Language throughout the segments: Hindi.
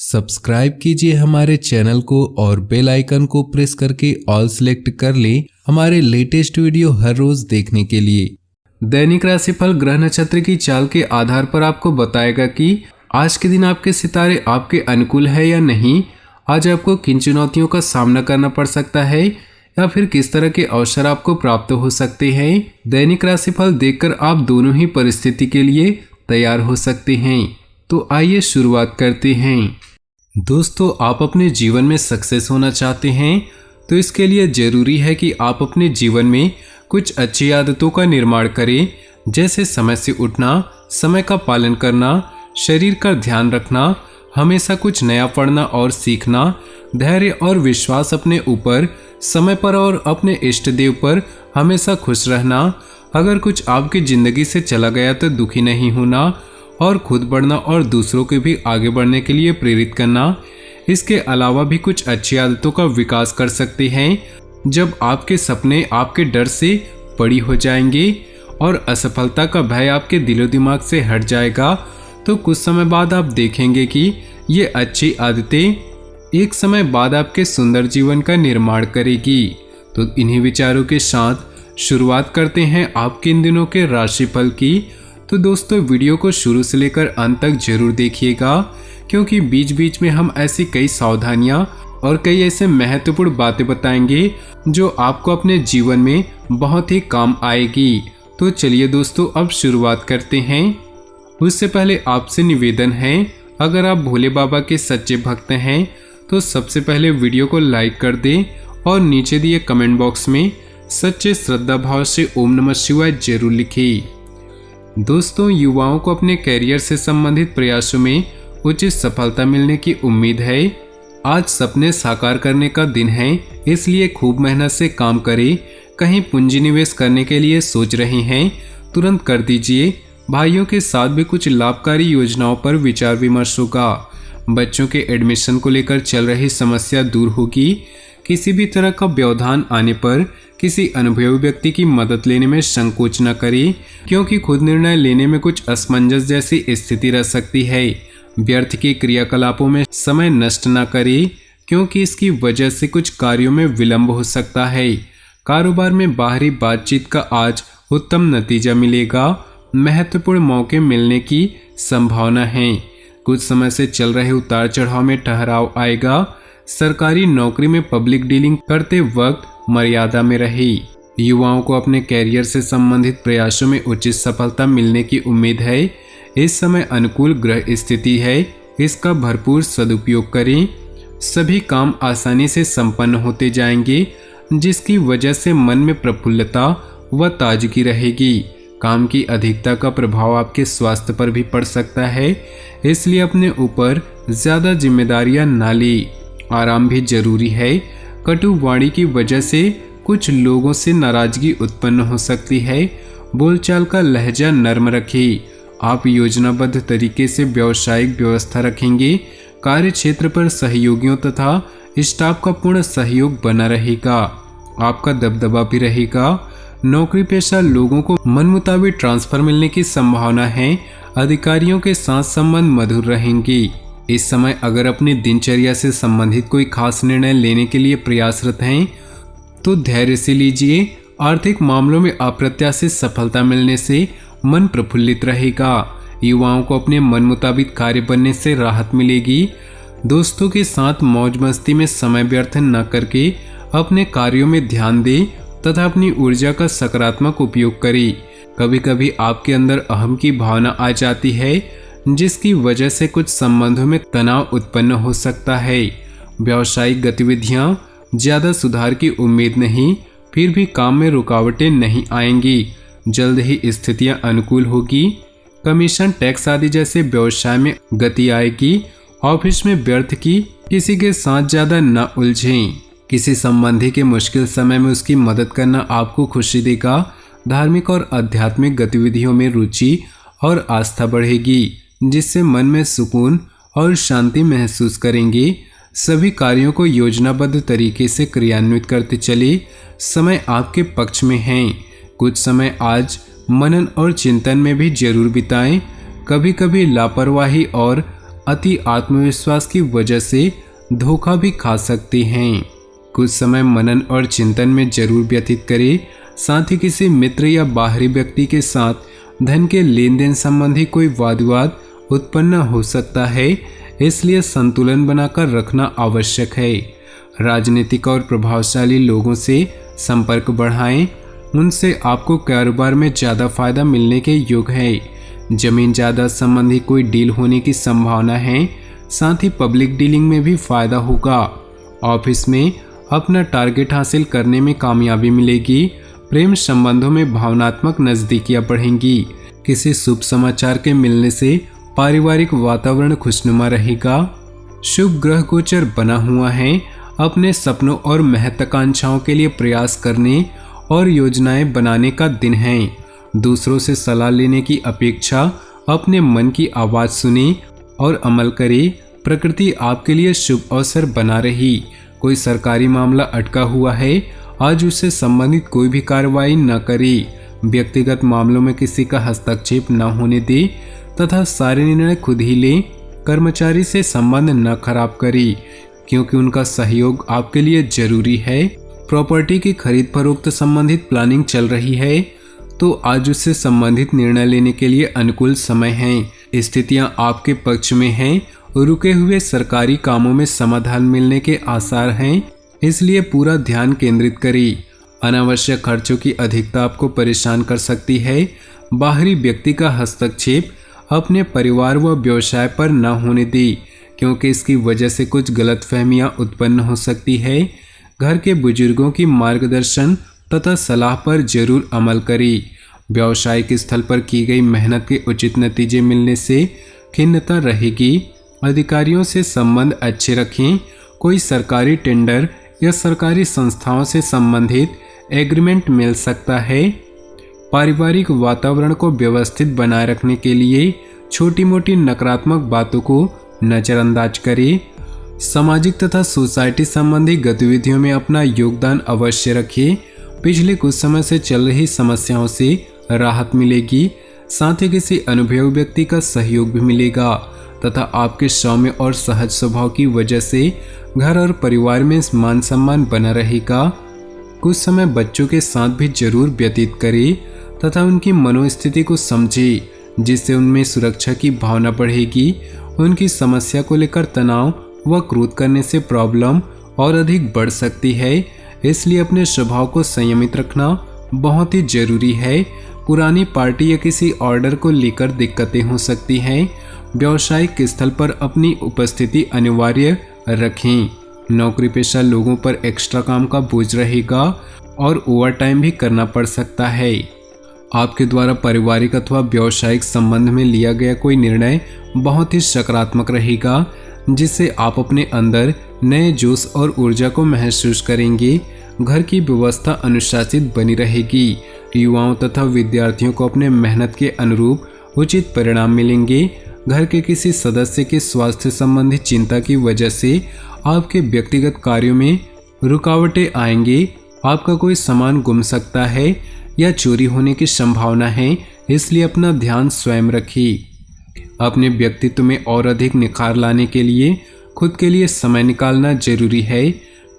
सब्सक्राइब कीजिए हमारे चैनल को और बेल आइकन को प्रेस करके ऑल सेलेक्ट कर लें हमारे लेटेस्ट वीडियो हर रोज देखने के लिए। दैनिक राशिफल ग्रह नक्षत्र की चाल के आधार पर आपको बताएगा कि आज के दिन आपके सितारे आपके अनुकूल है या नहीं, आज आपको किन चुनौतियों का सामना करना पड़ सकता है या फिर किस तरह के अवसर आपको प्राप्त हो सकते हैं। दैनिक राशिफल देखकर आप दोनों ही परिस्थिति के लिए तैयार हो सकते हैं। तो आइए शुरुआत करते हैं। दोस्तों, आप अपने जीवन में सक्सेस होना चाहते हैं तो इसके लिए जरूरी है कि आप अपने जीवन में कुछ अच्छी आदतों का निर्माण करें, जैसे समय से उठना, समय का पालन करना, शरीर का ध्यान रखना, हमेशा कुछ नया पढ़ना और सीखना, धैर्य और विश्वास अपने ऊपर, समय पर और अपने इष्ट देव पर हमेशा खुश रहना। अगर कुछ आपकी जिंदगी से चला गया तो दुखी नहीं होना और खुद बढ़ना और दूसरों को भी आगे बढ़ने के लिए प्रेरित करना। इसके अलावा भी कुछ अच्छी आदतों का विकास कर सकते हैं। जब आपके सपने आपके डर से बड़ी हो जाएंगे और असफलता का भय आपके दिलो दिमाग से हट जाएगा तो कुछ समय बाद आप देखेंगे कि ये अच्छी आदतें एक समय बाद आपके सुंदर जीवन का निर्माण करेगी। तो इन्हीं विचारों के साथ शुरुआत करते हैं आपके इन दिनों के राशिफल की। तो दोस्तों, वीडियो को शुरू से लेकर अंत तक जरूर देखिएगा, क्योंकि बीच बीच में हम ऐसी कई सावधानियां और कई ऐसे महत्वपूर्ण बातें बताएंगे जो आपको अपने जीवन में बहुत ही काम आएगी। तो चलिए दोस्तों, अब शुरुआत करते हैं। उससे पहले आपसे निवेदन है, अगर आप भोले बाबा के सच्चे भक्त हैं तो सबसे पहले वीडियो को लाइक कर दें और नीचे दिए कमेंट बॉक्स में सच्चे श्रद्धा भाव से ओम नमः शिवाय जरूर लिखें। दोस्तों, युवाओं को अपने कैरियर से संबंधित प्रयासों में उचित सफलता मिलने की उम्मीद है। आज सपने साकार करने का दिन है, इसलिए खूब मेहनत से काम करें। कहीं पूंजी निवेश करने के लिए सोच रहे हैं, तुरंत कर दीजिए। भाइयों के साथ भी कुछ लाभकारी योजनाओं पर विचार विमर्श होगा। बच्चों के एडमिशन को लेकर चल रही समस्या दूर होगी। किसी भी तरह का व्यवधान आने पर किसी अनुभवी व्यक्ति की मदद लेने में संकोच न करें, क्योंकि खुद निर्णय लेने में कुछ असमंजस जैसी स्थिति रह सकती है। व्यर्थ के क्रियाकलापों में समय नष्ट न करें, क्योंकि इसकी वजह से कुछ कार्यों में विलंब हो सकता है। कारोबार में बाहरी बातचीत का आज उत्तम नतीजा मिलेगा। महत्वपूर्ण मौके मिलने की संभावना है। कुछ समय से चल रहे उतार चढ़ाव में ठहराव आएगा। सरकारी नौकरी में पब्लिक डीलिंग करते वक्त मर्यादा में रहे। युवाओं को अपने कैरियर से संबंधित प्रयासों में उचित सफलता मिलने की उम्मीद है। इस समय अनुकूल ग्रह स्थिति है, इसका भरपूर सदुपयोग करें। सभी काम आसानी से संपन्न होते जाएंगे, जिसकी वजह से मन में प्रफुल्लता व ताजगी रहेगी। काम की अधिकता का प्रभाव आपके स्वास्थ्य पर भी पड़ सकता है, इसलिए अपने ऊपर ज्यादा जिम्मेदारियां न लें। आराम भी जरूरी है। कटु वाणी की वजह से कुछ लोगों से नाराजगी उत्पन्न हो सकती है। बोलचाल का लहजा नर्म रखें। आप योजनाबद्ध तरीके से व्यावसायिक व्यवस्था रखेंगे। कार्य क्षेत्र पर सहयोगियों तथा स्टाफ का पूर्ण सहयोग बना रहेगा। आपका दबदबा भी रहेगा। नौकरी पेशा लोगों को मन मुताबिक ट्रांसफर मिलने की संभावना है। अधिकारियों के साथ संबंध मधुर रहेंगे। इस समय अगर अपनी दिनचर्या से संबंधित कोई खास निर्णय लेने के लिए प्रयासरत हैं तो धैर्य से लीजिए। आर्थिक मामलों में अप्रत्याशित सफलता मिलने से मन प्रफुल्लित रहेगा। युवाओं को अपने मन मुताबिक कार्य बनने से राहत मिलेगी। दोस्तों के साथ मौज मस्ती में समय व्यर्थ न करके अपने कार्यों में ध्यान दें तथा अपनी ऊर्जा का सकारात्मक उपयोग करें। कभी कभी आपके अंदर अहम की भावना आ जाती है, जिसकी वजह से कुछ संबंधों में तनाव उत्पन्न हो सकता है। व्यावसायिक गतिविधियां ज्यादा सुधार की उम्मीद नहीं, फिर भी काम में रुकावटें नहीं आएंगी। जल्द ही स्थितियां अनुकूल होगी। कमीशन, टैक्स आदि जैसे व्यवसाय में गति आएगी। ऑफिस में व्यर्थ की किसी के साथ ज्यादा न उलझें। किसी संबंधी के मुश्किल समय में उसकी मदद करना आपको खुशी देगा। धार्मिक और आध्यात्मिक गतिविधियों में रुचि और आस्था बढ़ेगी, जिससे मन में सुकून और शांति महसूस करेंगे। सभी कार्यों को योजनाबद्ध तरीके से क्रियान्वित करते चले। समय आपके पक्ष में है। कुछ समय आज मनन और चिंतन में भी जरूर बिताएं। कभी कभी लापरवाही और अति आत्मविश्वास की वजह से धोखा भी खा सकते हैं। कुछ समय मनन और चिंतन में जरूर व्यतीत करें। साथ ही किसी मित्र या बाहरी व्यक्ति के साथ धन के लेन देन संबंधी कोई वाद विवाद उत्पन्न हो सकता है, इसलिए संतुलन बनाकर रखना आवश्यक है। राजनीतिक और प्रभावशाली लोगों से संपर्क बढ़ाएं, उनसे आपको कारोबार में ज़्यादा फायदा मिलने के योग है। जमीन जायदाद संबंधी कोई डील होने की संभावना है। साथ ही पब्लिक डीलिंग में भी फायदा होगा। ऑफिस में अपना टारगेट हासिल करने में कामयाबी मिलेगी। प्रेम संबंधों में भावनात्मक नजदीकियां बढ़ेंगी। किसी शुभ समाचार के मिलने से पारिवारिक वातावरण खुशनुमा रहेगा। शुभ ग्रह गोचर बना हुआ है। अपने सपनों और महत्वाकांक्षाओं के लिए प्रयास करने और योजनाएं बनाने का दिन है। दूसरों से सलाह लेने की अपेक्षा अपने मन की आवाज सुने और अमल करें। प्रकृति आपके लिए शुभ अवसर बना रही। कोई सरकारी मामला अटका हुआ है, आज उससे संबंधित कोई भी कार्रवाई न करें। व्यक्तिगत मामलों में किसी का हस्तक्षेप न होने दे तथा सारे निर्णय खुद ही लें। कर्मचारी से संबंध न खराब करें, क्योंकि उनका सहयोग आपके लिए जरूरी है। प्रॉपर्टी की खरीद फरोख्त संबंधित प्लानिंग चल रही है, तो आज उससे संबंधित निर्णय लेने के लिए अनुकूल समय है। स्थितियां आपके पक्ष में हैं। रुके हुए सरकारी कामों में समाधान मिलने के आसार हैं, इसलिए पूरा ध्यान केंद्रित करें। अनावश्यक खर्चों की अधिकता आपको परेशान कर सकती है। बाहरी व्यक्ति का हस्तक्षेप अपने परिवार व व्यवसाय पर न होने दें, क्योंकि इसकी वजह से कुछ गलतफहमियां उत्पन्न हो सकती है। घर के बुजुर्गों की मार्गदर्शन तथा सलाह पर जरूर अमल करें। व्यावसायिक स्थल पर की गई मेहनत के उचित नतीजे मिलने से खिन्नता रहेगी। अधिकारियों से संबंध अच्छे रखें। कोई सरकारी टेंडर या सरकारी संस्थाओं से संबंधित एग्रीमेंट मिल सकता है। पारिवारिक वातावरण को व्यवस्थित बनाए रखने के लिए छोटी मोटी नकारात्मक बातों को नजरअंदाज करें। सामाजिक तथा सोसाइटी संबंधी गतिविधियों में अपना योगदान अवश्य रखें। पिछले कुछ समय से चल रही समस्याओं से राहत मिलेगी। साथ ही किसी अनुभवी व्यक्ति का सहयोग भी मिलेगा तथा आपके सौम्य और सहज स्वभाव की वजह से घर और परिवार में मान सम्मान बना रहेगा। कुछ समय बच्चों के साथ भी जरूर व्यतीत करें तथा उनकी मनोस्थिति को समझें, जिससे उनमें सुरक्षा की भावना बढ़ेगी। उनकी समस्या को लेकर तनाव व क्रोध करने से प्रॉब्लम और अधिक बढ़ सकती है, इसलिए अपने स्वभाव को संयमित रखना बहुत ही जरूरी है। पुरानी पार्टी या किसी ऑर्डर को लेकर दिक्कतें हो सकती हैं। व्यावसायिक स्थल पर अपनी उपस्थिति अनिवार्य रखें। नौकरी पेशा लोगों पर एक्स्ट्रा काम का बोझ रहेगा और ओवर टाइम भी करना पड़ सकता है। आपके द्वारा पारिवारिक अथवा व्यावसायिक संबंध में लिया गया कोई निर्णय बहुत ही सकारात्मक रहेगा, जिससे आप अपने अंदर नए जोश और ऊर्जा को महसूस करेंगे। घर की व्यवस्था अनुशासित बनी रहेगी। युवाओं तथा विद्यार्थियों को अपने मेहनत के अनुरूप उचित परिणाम मिलेंगे। घर के किसी सदस्य के स्वास्थ्य संबंधी चिंता की वजह से आपके व्यक्तिगत कार्यों में रुकावटें आएंगी। आपका कोई सामान गुम सकता है या चोरी होने की संभावना है, इसलिए अपना ध्यान स्वयं रखिए। अपने व्यक्तित्व में और अधिक निखार लाने के लिए खुद के लिए समय निकालना जरूरी है।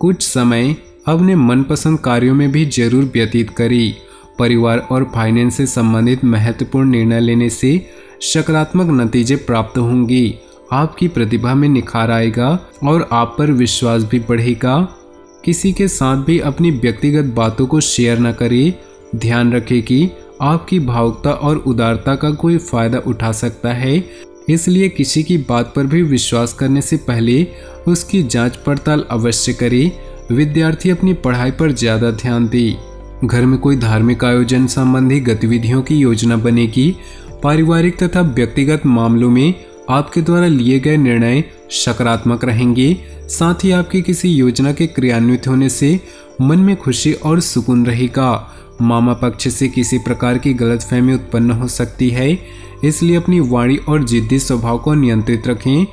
कुछ समय अपने मनपसंद कार्यों में भी जरूर व्यतीत करें। परिवार और फाइनेंस से संबंधित महत्वपूर्ण निर्णय लेने से सकारात्मक नतीजे प्राप्त होंगे। आपकी प्रतिभा में निखार आएगा और आप पर विश्वास भी बढ़ेगा। किसी के साथ भी अपनी व्यक्तिगत बातों को शेयर न करें। ध्यान रखें कि आपकी भावुकता और उदारता का कोई फायदा उठा सकता है, इसलिए किसी की बात पर भी विश्वास करने से पहले उसकी जांच पड़ताल अवश्य करें। विद्यार्थी अपनी पढ़ाई पर ज्यादा ध्यान दें। घर में कोई धार्मिक आयोजन संबंधी गतिविधियों की योजना बनेगी। पारिवारिक तथा व्यक्तिगत मामलों में आपके द्वारा लिए गए निर्णय सकारात्मक रहेंगे। साथ ही आपकी किसी योजना के क्रियान्वित होने से मन में खुशी और सुकून रहेगा। मामा पक्ष से किसी प्रकार की गलतफहमी उत्पन्न हो सकती है, इसलिए अपनी वाणी और जिद्दी स्वभाव को नियंत्रित रखें।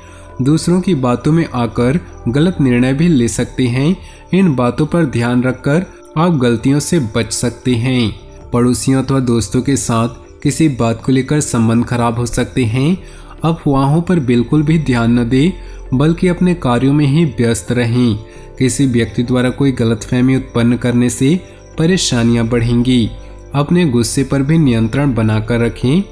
दूसरों की बातों में आकर गलत निर्णय भी ले सकते हैं। इन बातों पर ध्यान रखकर आप गलतियों से बच सकते हैं। पड़ोसियों अथवा दोस्तों के साथ किसी बात को लेकर संबंध खराब हो सकते हैं। अफवाहों पर बिल्कुल भी ध्यान न दें, बल्कि अपने कार्यों में ही व्यस्त रहें। किसी व्यक्ति द्वारा कोई गलतफहमी उत्पन्न करने से परेशानियां बढ़ेंगी। अपने गुस्से पर भी नियंत्रण बनाकर रखें।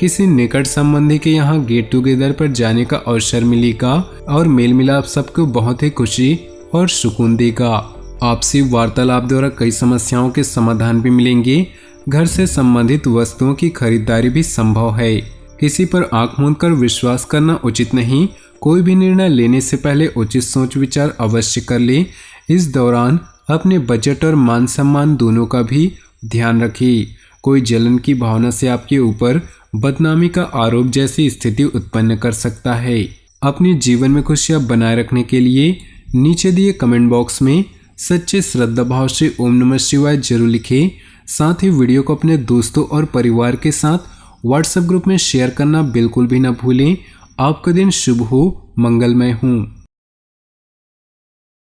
किसी निकट संबंधी के यहाँ गेट टुगेदर पर जाने का अवसर मिलेगा और मेल मिलाप सबको बहुत ही खुशी और सुकून देगा। आपसी वार्तालाप द्वारा कई समस्याओं के समाधान भी मिलेंगे। घर से संबंधित वस्तुओं की खरीदारी भी संभव है। किसी पर आंख मूंद कर विश्वास करना उचित नहीं। कोई भी निर्णय लेने से पहले उचित सोच विचार अवश्य कर ले। इस दौरान अपने बजट और मान सम्मान दोनों का भी ध्यान रखिए। कोई जलन की भावना से आपके ऊपर बदनामी का आरोप जैसी स्थिति उत्पन्न कर सकता है। अपने जीवन में खुशियां बनाए रखने के लिए नीचे दिए कमेंट बॉक्स में सच्चे श्रद्धा भाव से ओम नमः शिवाय जरूर लिखें। साथ ही वीडियो को अपने दोस्तों और परिवार के साथ व्हाट्सएप ग्रुप में शेयर करना बिल्कुल भी न भूलें। आपका दिन शुभ हो, मंगलमय हो।